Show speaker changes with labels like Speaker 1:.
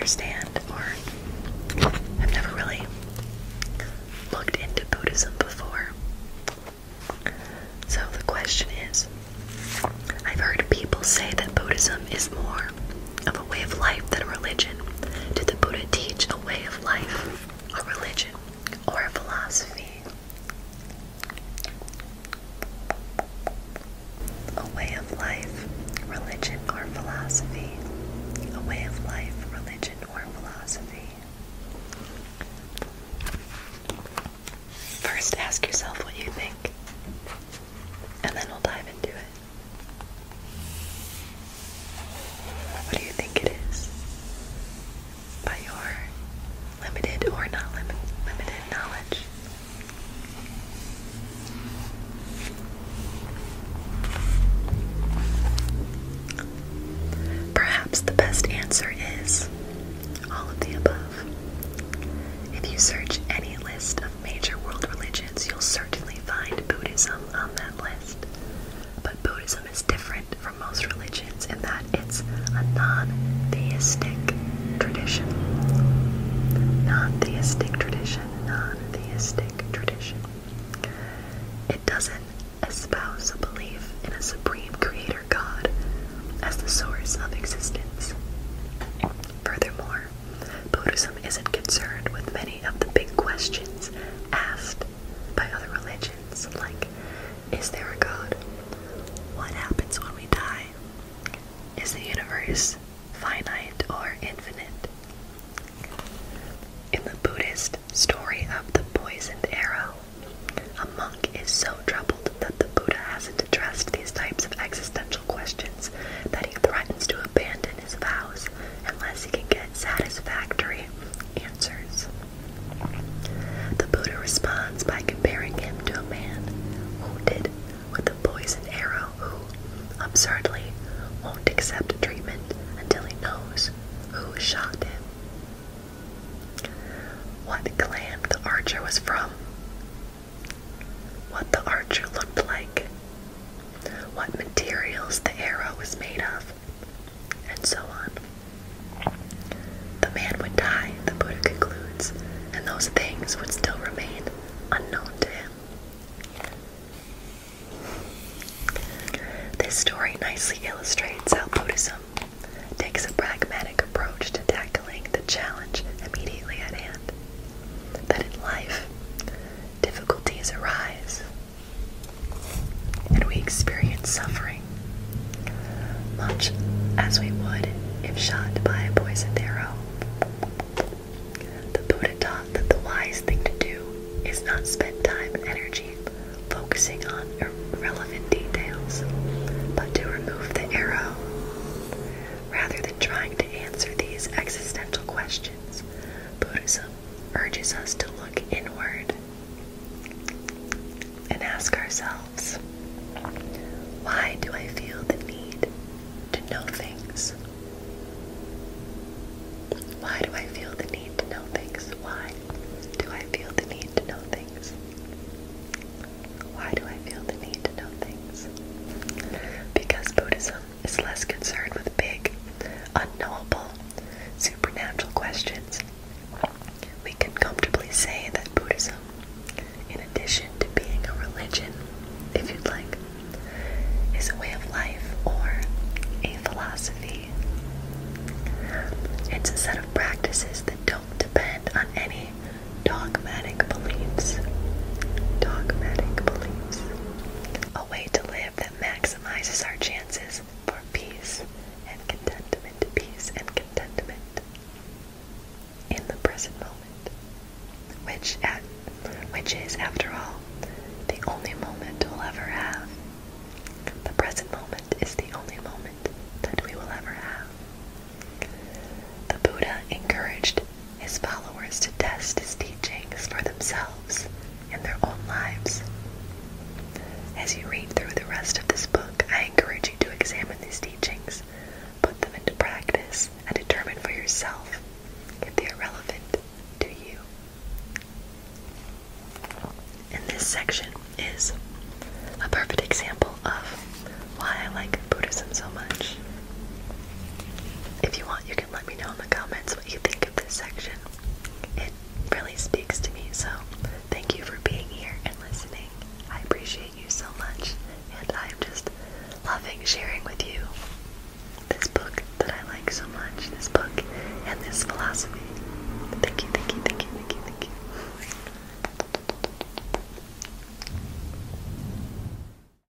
Speaker 1: understand or have never really looked into Buddhism before. So the question is, I've heard people say that Buddhism is more of a way of life than a religion. Did the Buddha teach a way of life, a religion, or a philosophy? A way of life, religion, or philosophy. A way of life, religion, or philosophy. First, ask yourself what you think, and then we'll dive into it. What do you think it is? By your limited or not limited knowledge. Perhaps the best answer is all of the above. If you search any list of major world religions, you'll certainly find Buddhism on that list. But Buddhism is different from most religions in that it's a non-theistic tradition. Non-theistic tradition. Non-theistic tradition. It doesn't espouse a belief in a supreme creator God as the source of existence. Furthermore, Buddhism isn't concerned with many of the big questions asked by other religions, like, is there a God? What happens when we die? Is the universe finite or infinite? In the Buddhist story of the poisoned arrow, a monk is so troubled that the Buddha hasn't addressed these types of existential questions that he threatens to abandon his vows unless he can get satisfactory answers. The Buddha responds by comparing him to a man wounded with a poisoned arrow who, absurdly, won't accept treatment until he knows who shot him. What clan the archer was from, what the archer looked like, what materials the arrow was made of, and so on. The man would die, the Buddha concludes, and those things would still remain unknown to him. This story nicely illustrates how Buddhism takes a pragmatic approach to tackling the challenge immediately at hand. That in life, difficulties arise, and we experience suffering, much as we would if shot by a poisoned arrow. The Buddha taught that the wise thing to do is not spend time and energy focusing on irrelevant details, but to remove the arrow. Rather than trying to answer these existential questions, Buddhism urges us to look inward and ask ourselves, why do I feel the need to know things? Why do I feel the need to know things? Why do I feel the need to know things? Why do I feel the need to know things? Because Buddhism is less concerned with big, unknowable, supernatural questions. We can comfortably say that Buddhism, in addition to being a religion, if you'd like, is a way of life or a philosophy. It's a set of practices that don't depend on any dogmatic beliefs. Dogmatic beliefs. A way to live that maximizes our chances for peace and contentment. Peace and contentment in the present moment, which is, after all, the only moment we'll ever have. The present moment is the only moment that we will ever have. The Buddha encouraged his followers to test his teachings for themselves in their own lives. As you read through the rest of this book, I encourage you to examine these teachings, put them into practice, and determine for yourself